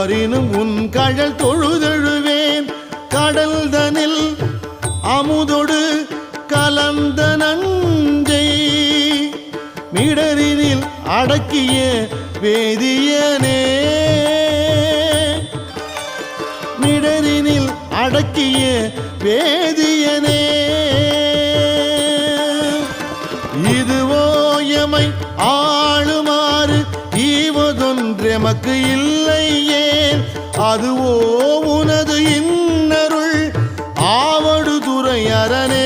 தொடரினும் உன் கழல் தொழுதெழுவேன் கடல்தனில் அமுதொடு கலந்த நஞ்சை மிடரினில் அடக்கிய வேதியனே மிடரினில் அடக்கிய வேதியனே இதுவோ எமை ஆளுமாறு ஈவதொன்றெமக்கு இல்லையே அதுவோ உனது இன்னருள் ஆவடு துறை அரணே